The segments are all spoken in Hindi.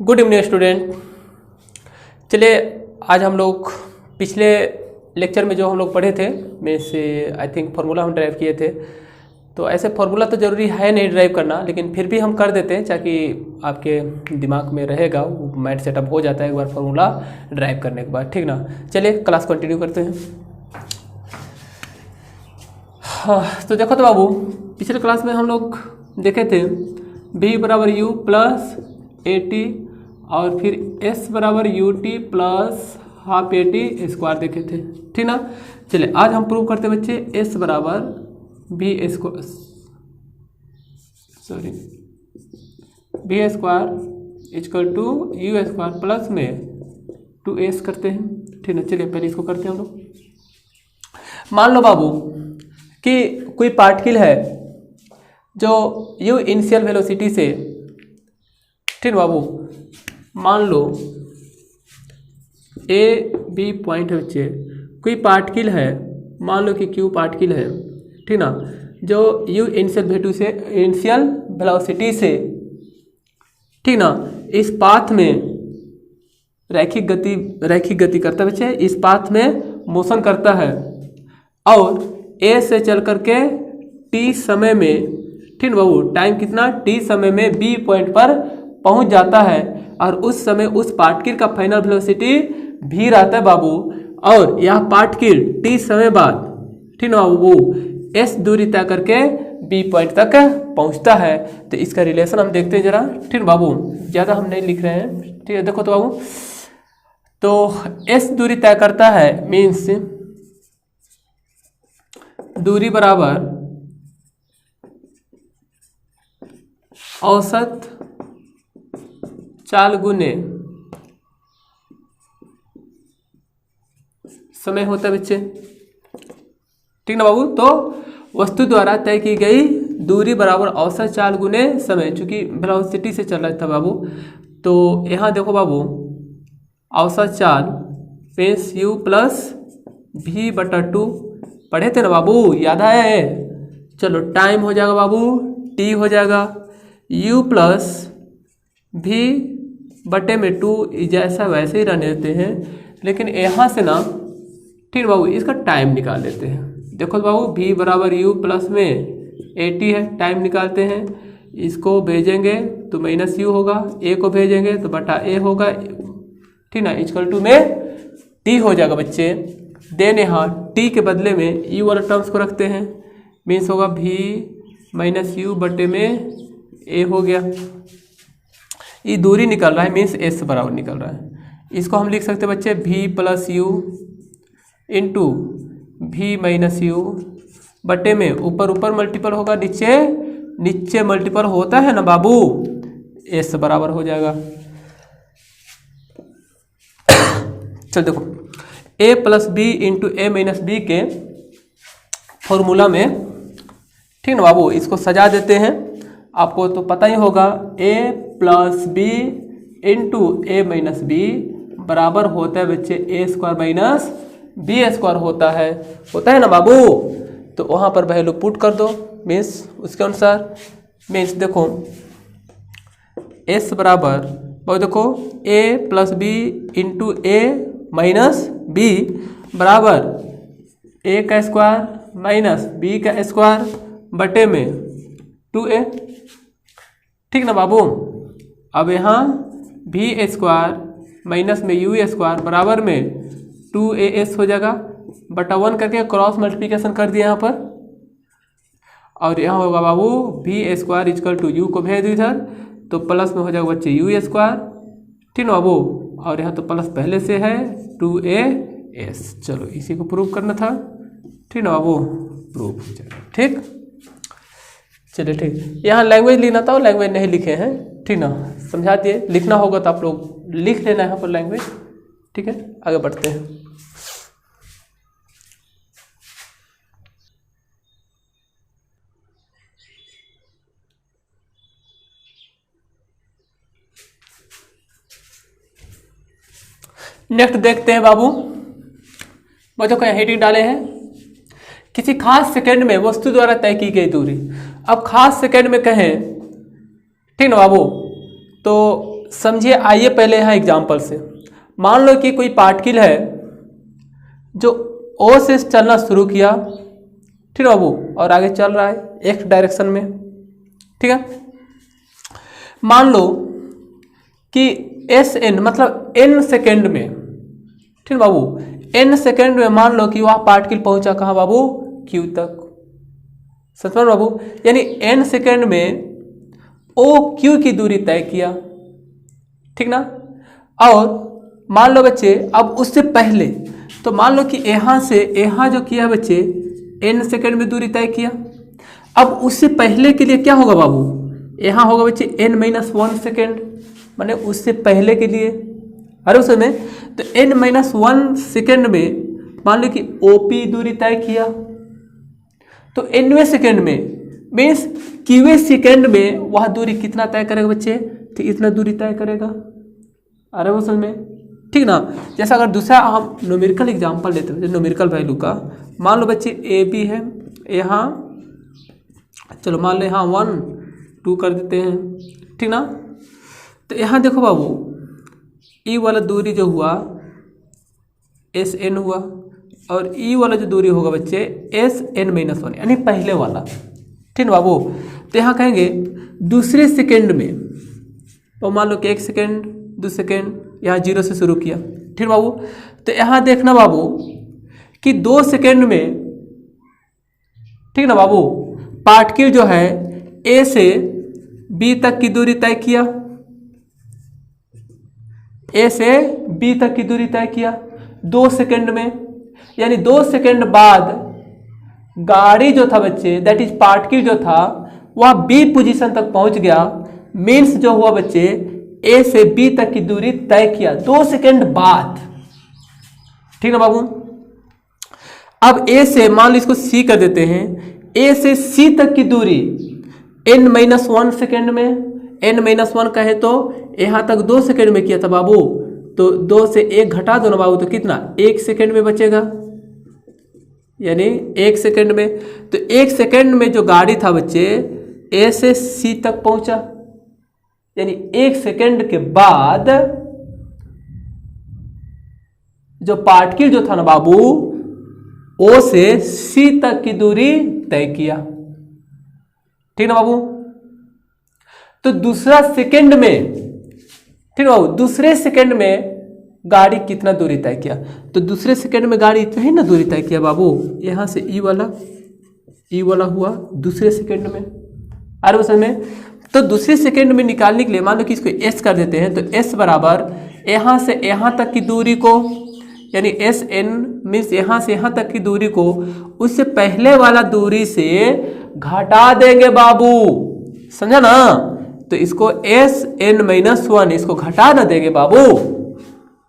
Good evening student. चलिए आज हम लोग पिछले लेक्चर में जो हम लोग पढ़े थे में से आई थिंक फार्मूला हम ड्राइव किए थे। तो ऐसे फार्मूला तो ज़रूरी है नहीं ड्राइव करना, लेकिन फिर भी हम कर देते हैं ताकि आपके दिमाग में रहेगा, वो माइंड सेटअप हो जाता है एक बार फार्मूला ड्राइव करने के बाद, ठीक ना। चलिए क्लास कंटिन्यू करते हैं। हाँ तो देखो तो बाबू, पिछले क्लास में हम लोग देखे थे b बराबर u प्लस ए टी और फिर s बराबर U T plus half A T square देखे थे, ठीक ना। चलिए आज हम प्रूव करते हैं बच्चे s बराबर b square equal to u square plus में 2s करते हैं, ठीक ना। चलिए पहले इसको करते हैं हम लोग। मान लो बाबू कि कोई पार्टिकल है जो u इनिशियल वेलोसिटी से, ठीक बाबू, मान लो ए बी पॉइंट है बच्चे, कोई पार्टिकल है, मान लो कि क्यू पार्टिकल है, ठीक ना, जो u इनिशियल वेलोसिटी से, ठीक ना, इस पाथ में रैखिक गति करता है बच्चे, इस पाथ में मोशन करता है और ए से चल करके टी समय में, ठीक बाबू, टाइम कितना, टी समय में बी पॉइंट पर पहुंच जाता है और उस समय उस पार्टिकल का फाइनल वेलोसिटी भी रहता है बाबू, और यह पार्टिकल टी समय बाद, ठीक ना, वो एस दूरी तय करके बी पॉइंट तक पहुंचता है। तो इसका रिलेशन हम देखते हैं जरा, ठीक बाबू, ज़्यादा हम नहीं लिख रहे हैं, ठीक है। देखो तो बाबू, तो एस दूरी तय करता है मीन्स दूरी बराबर औसत चाल गुने समय होता है बच्चे, ठीक ना बाबू। तो वस्तु द्वारा तय की गई दूरी बराबर औसत चाल गुने समय, चूंकि वेलोसिटी से चल रहा था बाबू, तो यहाँ देखो बाबू, औसत चाल पेस u प्लस भी बटा 2 पढ़े थे ना बाबू, याद है। चलो टाइम हो जाएगा बाबू, t हो जाएगा u प्लस भी बटे में 2, जैसा वैसे ही रहने देते हैं, लेकिन यहाँ से ना, ठीक बाबू, इसका टाइम निकाल लेते हैं। देखो बाबू, v बराबर u प्लस में 80 है, टाइम निकालते हैं, इसको भेजेंगे तो माइनस u होगा, a को भेजेंगे तो बटा a होगा, ठीक ना, इक्वल टू में t हो जाएगा बच्चे। देन यहाँ t के बदले में u वाला टर्म्स को रखते हैं, मीन्स होगा v माइनस u बटे में a हो गया। ये दूरी निकल रहा है मीन्स s बराबर निकल रहा है। इसको हम लिख सकते हैं बच्चे v plus u into v minus u बटे में ऊपर मल्टीपल होगा, नीचे मल्टीपल होता है ना बाबू, s बराबर हो जाएगा। चल देखो, a plus b into a minus b के फॉर्मूला में, ठीक ना बाबू, इसको सजा देते हैं। आपको तो पता ही होगा a plus b into a minus b बराबर होता है बच्चे a square minus b square होता है ना बाबू। तो वहाँ पर वैल्यू पुट कर दो, मीन्स उसके अनुसार, मीन्स देखो s बराबर बाबू, देखो a plus b into a minus b बराबर a का स्क्वायर माइनस b का स्क्वायर बटे में 2a, ठीक ना बाबू। अब यहाँ v स्क्वायर माइनस में u स्क्वायर बराबर में 2as हो जाएगा, बटा 1 करके क्रॉस मल्टीप्लिकेशन कर दिया यहाँ पर, और यहाँ होगा बाबू v square equal to u को भेज दो इधर, तो प्लस में हो जाएगा बच्चे u स्क्वायर, ठीक ना बाबू, और यहाँ तो प्लस पहले से है 2as। चलो इसी को प्रूव करना था, ठीक ना बाबू, प्रूव हो जाएगा, ठीक। चलिए ठीक, यहाँ लैंग्वेज लिखना था, लैंग्वेज नहीं लिखे हैं, ठीक ना, समझा दिए। लिखना होगा तो आप लोग लिख लेना यहाँ पर लैंग्वेज, ठीक है। आगे बढ़ते हैं। नेक्स्ट देखते हैं बाबू, बच्चों को हेडिंग डाले हैं, किसी खास सेकंड में वस्तु द्वारा तय की गई दूरी। अब खास सेकंड में कहें, ठीक ना बाबू, तो समझिए, आइए पहले यहाँ एग्जाम्पल से। मान लो कि कोई पार्टिकल है जो ओ से चलना शुरू किया, ठीक है बाबू, और आगे चल रहा है एक्स डायरेक्शन में, ठीक है। मान लो कि एस एन मतलब एन सेकेंड में, ठीक है बाबू, एन सेकेंड में मान लो कि वह पार्टिकल पहुंचा कहाँ बाबू, क्यू तक। समझ में बाबू, यानी एन सेकेंड में ओ क्यू की दूरी तय किया, ठीक ना। और मान लो बच्चे अब उससे पहले, तो मान लो कि यहाँ से यहाँ जो किया बच्चे एन सेकेंड में दूरी तय किया। अब उससे पहले के लिए क्या होगा बाबू, यहाँ होगा बच्चे एन माइनस 1 सेकेंड, माने उससे पहले के लिए। अरे उसमें तो एन माइनस 1 सेकेंड में मान लो कि ओपी दूरी तय किया, तो एनवे सेकेंड में मीन्स क्यूवे सेकेंड में वह दूरी कितना तय करेगा बच्चे, तो इतना दूरी तय करेगा। अरे वो समझ में, ठीक ना। जैसा अगर दूसरा हम न्यूमेरिकल एग्जांपल लेते हैं, न्यूमेरिकल वैल्यू का, मान लो बच्चे ए बी है, यहाँ चलो मान लो यहाँ 1 2 कर देते हैं, ठीक ना। तो यहाँ देखो बाबू ई वाला दूरी जो हुआ एस एन हुआ, और ई वाला जो दूरी होगा बच्चे एस एन माइनस 1 यानी पहले वाला, ठीक ना बाबू। तो यहाँ कहेंगे दूसरे सेकेंड में, तो मान लो कि 1 सेकेंड 2 सेकेंड, यहाँ 0 से शुरू किया, ठीक बाबू। तो यहाँ देखना बाबू कि 2 सेकेंड में, ठीक ना बाबू, पार्टिकल जो है ए से बी तक की दूरी तय किया, ए से बी तक की दूरी तय किया 2 सेकेंड में। यानी 2 सेकेंड बाद गाड़ी जो था बच्चे, दैट इज पार्टिकल जो था वह बी पोजीशन तक पहुंच गया। मीन्स जो हुआ बच्चे ए से बी तक की दूरी तय किया 2 सेकेंड बाद, ठीक ना बाबू। अब ए से मान लो इसको सी कर देते हैं, ए से सी तक की दूरी एन माइनस 1 सेकेंड में, एन माइनस 1 कहे तो यहाँ तक 2 सेकेंड में किया था बाबू, तो 2 से 1 घटा दो ना बाबू, तो कितना 1 सेकेंड में बचेगा, यानी 1 सेकेंड में। तो 1 सेकेंड में जो गाड़ी था बच्चे ए से सी तक पहुंचा, यानी 1 सेकेंड के बाद जो पार्टिकल जो था ना बाबू ओ से सी तक की दूरी तय किया, ठीक ना बाबू। तो दूसरा सेकेंड में, ठीक है बाबू, दूसरे सेकेंड में गाड़ी कितना दूरी तय किया, तो दूसरे सेकेंड में गाड़ी इतना ही ना दूरी तय किया बाबू, यहां से ई वाला हुआ दूसरे सेकेंड में। अरे उस में तो दूसरे सेकेंड में निकालने के लिए मान लो कि इसको एस कर देते हैं, तो एस बराबर यहां से यहां तक की दूरी को, यानी एस एन मीन्स यहां से यहां तक की दूरी को उससे पहले वाला दूरी से घटा देंगे बाबू, समझा ना। तो इसको एस एन माइनस 1 इसको घटा ना देंगे बाबू,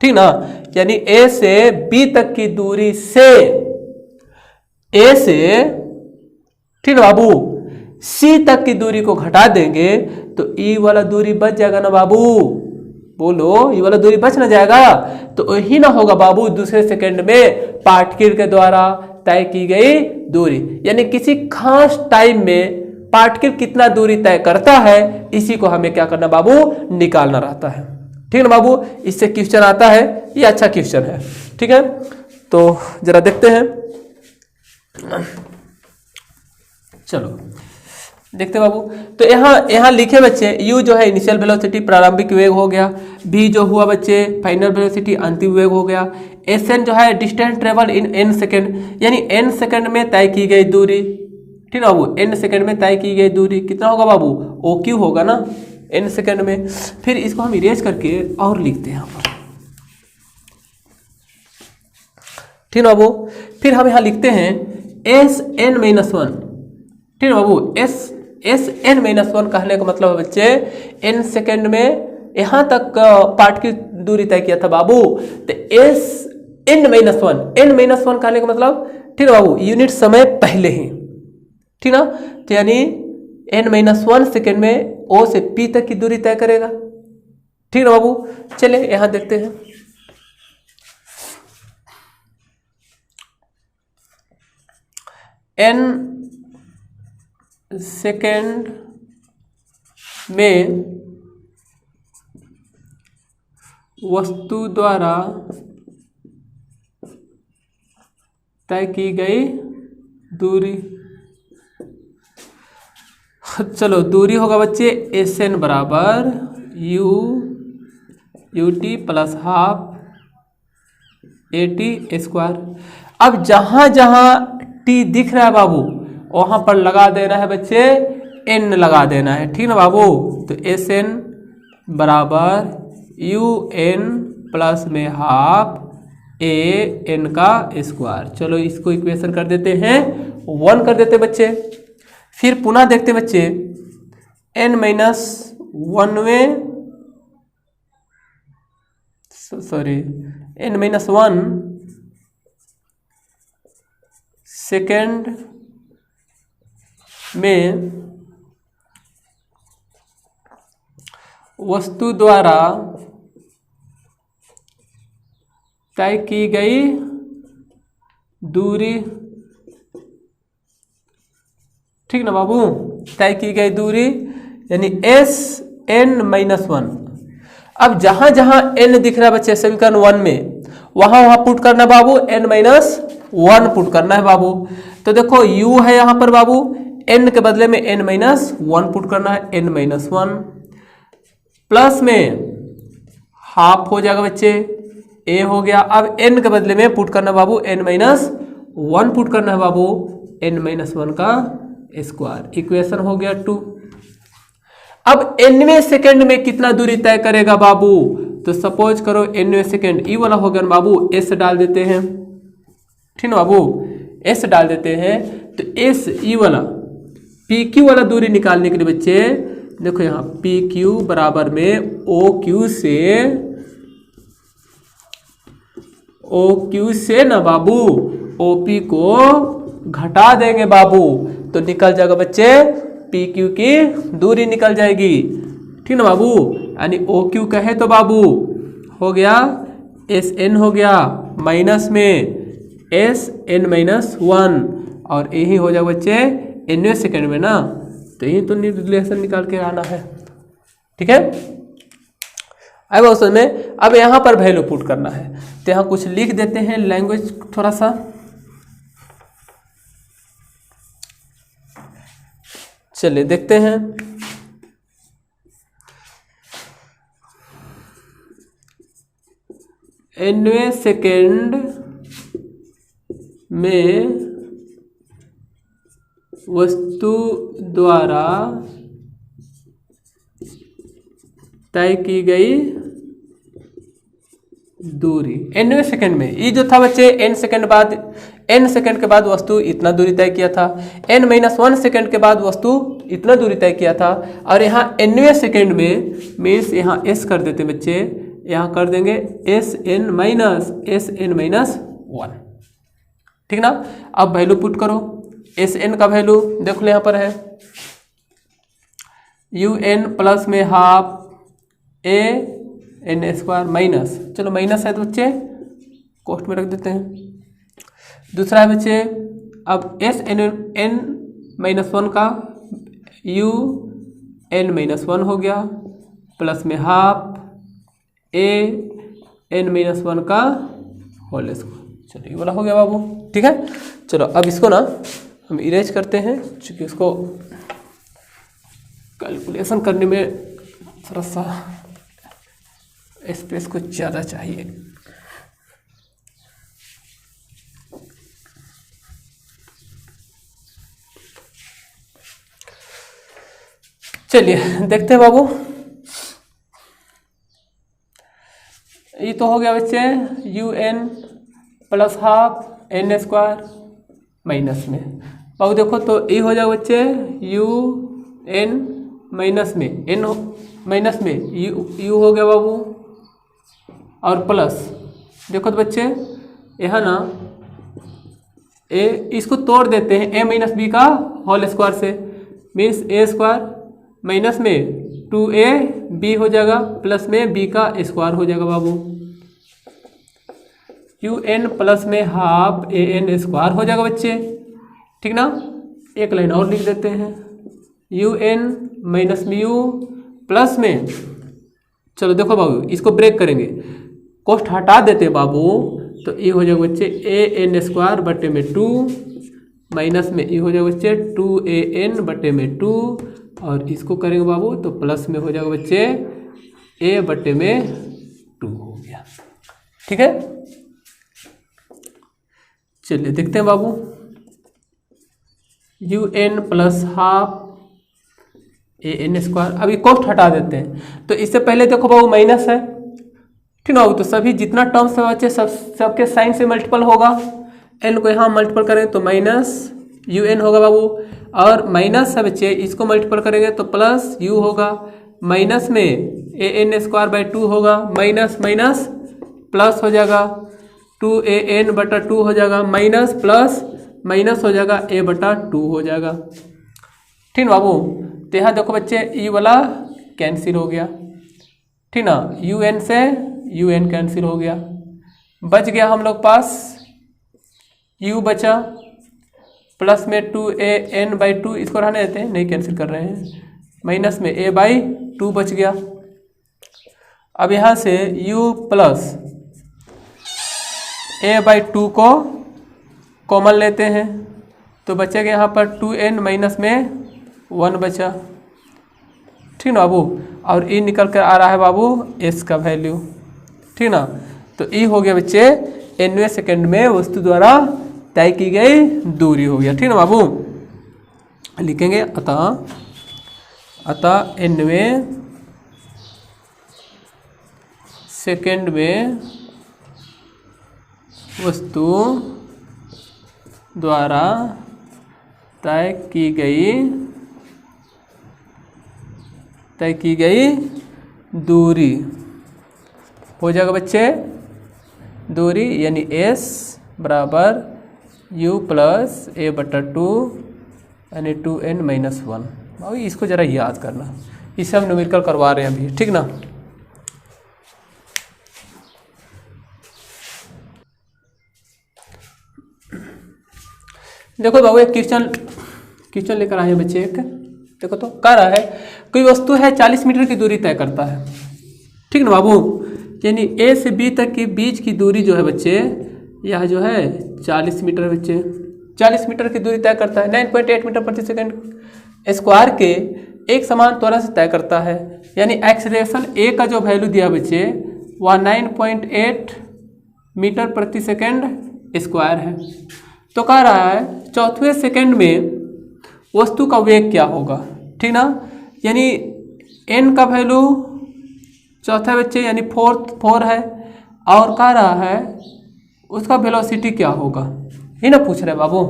ठीक ना। यानी ए से बी तक की दूरी से, ए से, ठीक ना बाबू, सी तक की दूरी को घटा देंगे तो ई वाला दूरी बच जाएगा ना बाबू, बोलो ये वाला दूरी बच ना जाएगा। तो वही ना होगा बाबू दूसरे सेकंड में पार्टिकल के द्वारा तय की गई दूरी, यानी किसी खास टाइम में पार्टिकल कितना दूरी तय करता है इसी को हमें क्या करना बाबू, निकालना रहता है, ठीक है ना बाबू। इससे क्वेश्चन आता है, ये अच्छा क्वेश्चन है, ठीक है। तो जरा देखते हैं, चलो देखते बाबू। तो यहाँ लिखे बच्चे u जो है इनिशियल वेलोसिटी प्रारंभिक वेग हो गया, v जो हुआ बच्चे फाइनल वेलोसिटी अंतिम वेग हो गया, sn जो है distance travel in n second, यानी n सेकेंड में तय की गई दूरी, ठीक है बाबू, n सेकेंड में तय की गई दूरी कितना होगा बाबू, OQ होगा ना n सेकेंड में। फिर इसको हम इरेज करके और लिखते हैं यहाँ पर, ठीक है बाबू। फिर हम यहाँ लिखते हैं sn माइनस 1, ठीक है बाबू। एस एन माइनस 1 कहने का मतलब है बच्चे एन सेकेंड में यहाँ तक पार्ट की दूरी तय किया था बाबू, तो S N minus 1, N minus 1 कहने का मतलब, ठीक है बाबू, यूनिट समय पहले ही, ठीक ना। तो यानी एन माइनस 1 सेकेंड में ओ से पी तक की दूरी तय करेगा, ठीक है बाबू। चले यहाँ देखते हैं, एन सेकेंड में वस्तु द्वारा तय की गई दूरी, चलो दूरी होगा बच्चे SN बराबर UT plus half AT square. अब जहां जहां T दिख रहा है बाबू वहां पर लगा देना है बच्चे N लगा देना है, ठीक ना बाबू। तो SN बराबर UN प्लस में हाफ AN का स्क्वायर। चलो इसको इक्वेशन कर देते हैं 1 कर देते बच्चे। फिर पुनः देखते बच्चे N माइनस 1वें N माइनस 1 सेकेंड में वस्तु द्वारा तय की गई दूरी, ठीक ना बाबू, तय की गई दूरी यानी SN माइनस 1। अब जहां जहां N दिख रहा है बच्चे समीकरण 1 में वहां पुट करना बाबू N माइनस 1 पुट करना है बाबू। तो देखो U है यहाँ पर बाबू, N के बदले में N माइनस 1 पुट करना है, N माइनस 1 प्लस में हाफ हो जाएगा बच्चे A हो गया। अब N के बदले में पुट करना बाबू N माइनस 1 पुट करना है बाबू, N माइनस 1 का स्क्वायर। इक्वेशन हो गया 2। अब nवें सेकंड में कितना दूरी तय करेगा बाबू, तो सपोज करो nवें सेकंड ई वाला हो गया बाबू, S डाल देते हैं, ठीक ना बाबू, S डाल देते हैं। तो S ई वाला PQ वाला दूरी निकालने के लिए बच्चे देखो यहाँ PQ बराबर में OQ से ना बाबू OP को घटा देंगे बाबू, तो निकल जाएगा बच्चे PQ की दूरी निकल जाएगी, ठीक ना बाबू। यानी OQ कहे तो बाबू हो गया SN हो गया माइनस में SN माइनस 1 और यही हो जाएगा बच्चे nवें सेकंड में ना, तो यही तो रिलेशन निकाल के आना है, ठीक है। अब उसमें अब यहाँ पर वैल्यू पुट करना है, तो यहाँ कुछ लिख देते हैं लैंग्वेज थोड़ा सा। चलिए देखते हैं। nवें सेकेंड में वस्तु द्वारा तय की गई दूरी, nवें सेकंड में ये जो था बच्चे n सेकंड के बाद वस्तु इतना दूरी तय किया था, n माइनस 1 सेकंड के बाद वस्तु इतना दूरी तय किया था, और यहाँ nवें सेकंड में मीन्स यहाँ s कर देते बच्चे, यहाँ कर देंगे SN माइनस 1, ठीक ना। अब वैल्यू पुट करो, SN का वैल्यू देख लो यहाँ पर है UN प्लस में हाफ AN स्क्वायर माइनस, चलो माइनस है तो बच्चे कोष्ट में रख देते हैं। दूसरा है बच्चे अब SN माइनस 1 का UN माइनस 1 हो गया प्लस में हाफ AN माइनस 1 का होल स्क्वायर। चलो ये वाला हो गया बाबू, ठीक है। चलो अब इसको ना हम इरेज करते हैं, क्योंकि उसको कैलकुलेशन करने में थोड़ा सा स्पेस कुछ ज़्यादा चाहिए। चलिए देखते हैं बाबू, ये तो हो गया बच्चे UN plus half N square minus में बाबू देखो, तो ये हो जाएगा बच्चे UN माइनस में N माइनस में U हो गया बाबू, और प्लस देखो तो बच्चे यहाँ ना A इसको तोड़ देते हैं A माइनस B का होल स्क्वायर से, मीन्स A स्क्वायर माइनस में 2AB हो जाएगा प्लस में B का स्क्वायर हो जाएगा बाबू, UN प्लस में हाफ AN स्क्वायर हो जाएगा बच्चे, ठीक ना। एक लाइन और लिख देते हैं UN माइनस में U प्लस में चलो देखो बाबू, इसको ब्रेक करेंगे, कॉस्ट हटा देते हैं बाबू, तो ये हो जाएगा बच्चे ए एन स्क्वायर बटे में 2 माइनस में ये हो जाएगा बच्चे 2an बटे में 2 और इसको करेंगे बाबू तो प्लस में हो जाएगा बच्चे a बटे में 2 हो गया। ठीक है, चलिए देखते हैं बाबू, un plus half an square. अभी कॉस्ट हटा देते हैं, तो इससे पहले देखो बाबू माइनस है, ठीक ना, तो सभी जितना टर्म्स है बच्चे सबके साइन से मल्टीपल होगा, n को यहाँ मल्टीपल करें तो माइनस un होगा बाबू, और माइनस है बच्चे इसको मल्टीपल करेंगे तो प्लस u होगा, माइनस में an स्क्वायर बाई 2 होगा, माइनस माइनस प्लस हो जाएगा 2an बटा 2 हो जाएगा, माइनस प्लस माइनस हो जाएगा a बटा 2 हो जाएगा। ठीक ना बाबू, तो यहाँ देखो बच्चे ये वाला कैंसिल हो गया, ठीक ना, un से un कैंसिल हो गया, बच गया हम लोग पास u बचा, प्लस में 2an बाई 2 इसको रहने देते हैं, नहीं कैंसिल कर रहे हैं, माइनस में a बाई 2 बच गया। अब यहाँ से u प्लस a बाई 2 को कॉमन लेते हैं तो बचेगा यहाँ पर 2n माइनस में 1 बचा, ठीक ना बाबू, और e निकल कर आ रहा है बाबू s का वैल्यू, ठीक ना, तो e हो गया बच्चे nवें सेकंड में वस्तु द्वारा तय की गई दूरी हो गया। ठीक ना बाबू, लिखेंगे अतः nवें सेकंड में वस्तु द्वारा तय की गई दूरी हो जाएगा बच्चे, दूरी यानी s बराबर u प्लस a बटा 2 यानी 2n माइनस 1। भाई इसको ज़रा याद करना, इसे हम न्यूमेरिकल करवा रहे हैं अभी, ठीक ना। देखो बाबू एक क्वेश्चन लेकर आए हैं बच्चे, एक देखो तो कह रहा है कोई वस्तु है 40 मीटर की दूरी तय करता है, ठीक ना बाबू, यानी a से b तक के बीच की दूरी जो है बच्चे यह जो है 40 मीटर बच्चे, 40 मीटर की दूरी तय करता है, 9.8 मीटर प्रति सेकंड स्क्वायर के एक समान त्वरण से तय करता है, यानी एक्सेलरेशन a का जो वैल्यू दिया बच्चे वह 9.8 मीटर प्रति सेकंड स्क्वायर है। तो कह रहा है चौथे सेकंड में वस्तु का वेग क्या होगा, ठीक ना, यानी n का वैल्यू चौथा बच्चे यानी 4 है, और कह रहा है उसका वेलोसिटी क्या होगा, ये ना पूछ रहे बाबू।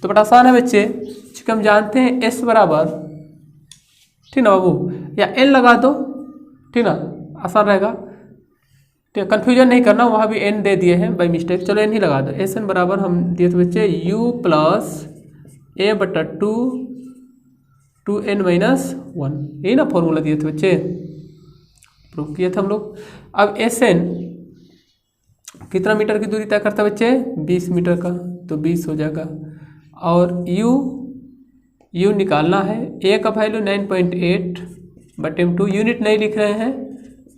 तो बड़ा आसान है बच्चे, क्योंकि हम जानते हैं s बराबर, ठीक ना बाबू, या n लगा दो, ठीक ना, आसान रहेगा, ठीक, कन्फ्यूजन नहीं करना, वहाँ भी n दे दिए हैं बाई मिस्टेक, चलो n ही लगा दो। एस एन बराबर हम दिए थे बच्चे u प्लस a बटा 2n माइनस 1, यही ना फॉर्मूला दिए थे बच्चे, प्रूव किए थे हम लोग। अब एस एन कितना मीटर की दूरी तय करता है बच्चे 20 मीटर का, तो 20 हो जाएगा, और u निकालना है, a का वैल्यू 9.8 बटे 2, यूनिट नहीं लिख रहे हैं,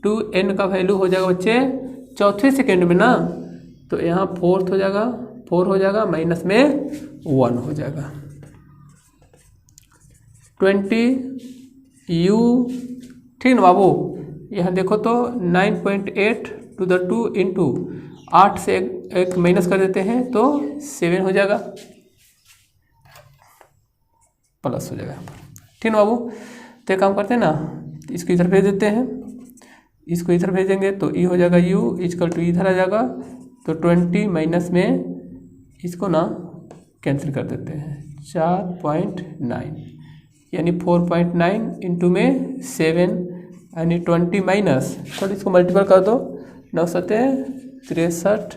2n का वैल्यू हो जाएगा बच्चे चौथे सेकंड में ना, तो यहाँ 4 हो जाएगा माइनस में 1 हो जाएगा, 20 u, ठीक ना बाबू, यहाँ देखो तो 9.8 टू द 2 इंटू 8 से एक माइनस कर देते हैं तो 7 हो जाएगा, प्लस हो जाएगा, ठीक ना बाबू। तो एक काम करते हैं ना, इसको इधर भेज देते हैं, इसको इधर भेजेंगे तो ई हो जाएगा u इक्वल टू इधर आ जाएगा, तो 20 माइनस में इसको ना कैंसिल कर देते हैं, 4.9 यानी 4.9 इंटू में 7 यानी 20 माइनस, थोड़ा इसको मल्टीपल कर दो, 9 सते 63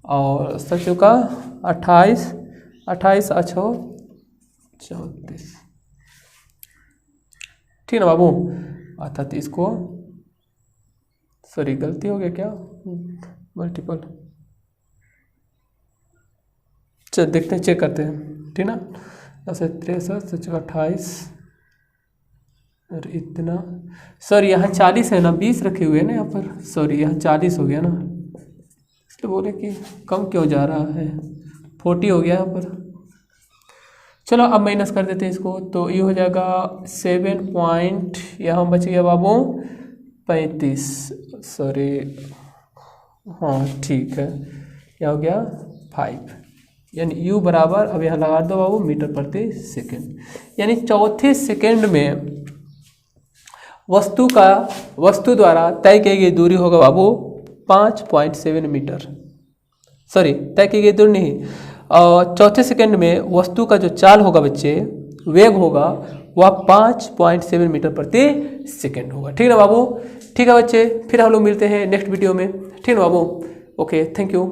और 7 का 28 अच्छो 34, ठीक ना बाबू। अर्थात इसको सॉरी गलती हो गया क्या, मल्टीपल, चल देखते हैं, चेक करते हैं, ठीक ना, 63 7 28 और इतना, सर यहाँ 40 है ना, 20 रखे हुए हैं ना यहाँ पर, सॉरी यहाँ 40 हो गया ना, इसलिए बोले कि कम क्यों जा रहा है, 40 हो गया यहाँ पर। चलो अब माइनस कर देते हैं इसको, तो ये हो जाएगा 7 पॉइंट, यहाँ बच गया बाबू 35, सॉरी हाँ ठीक है, यह हो गया 5, यानी u बराबर, अब यहाँ लगा दो बाबू मीटर प्रति सेकेंड, यानी चौथे सेकेंड में वस्तु द्वारा तय की गई दूरी होगा बाबू 5.7 मीटर, सॉरी तय की गई दूरी नहीं, चौथे सेकेंड में वस्तु का जो चाल होगा बच्चे, वेग होगा, वह 5.7 मीटर प्रति सेकेंड होगा। ठीक है बाबू, ठीक है बच्चे, फिर हम लोग मिलते हैं नेक्स्ट वीडियो में, ठीक है बाबू, ओके थैंक यू।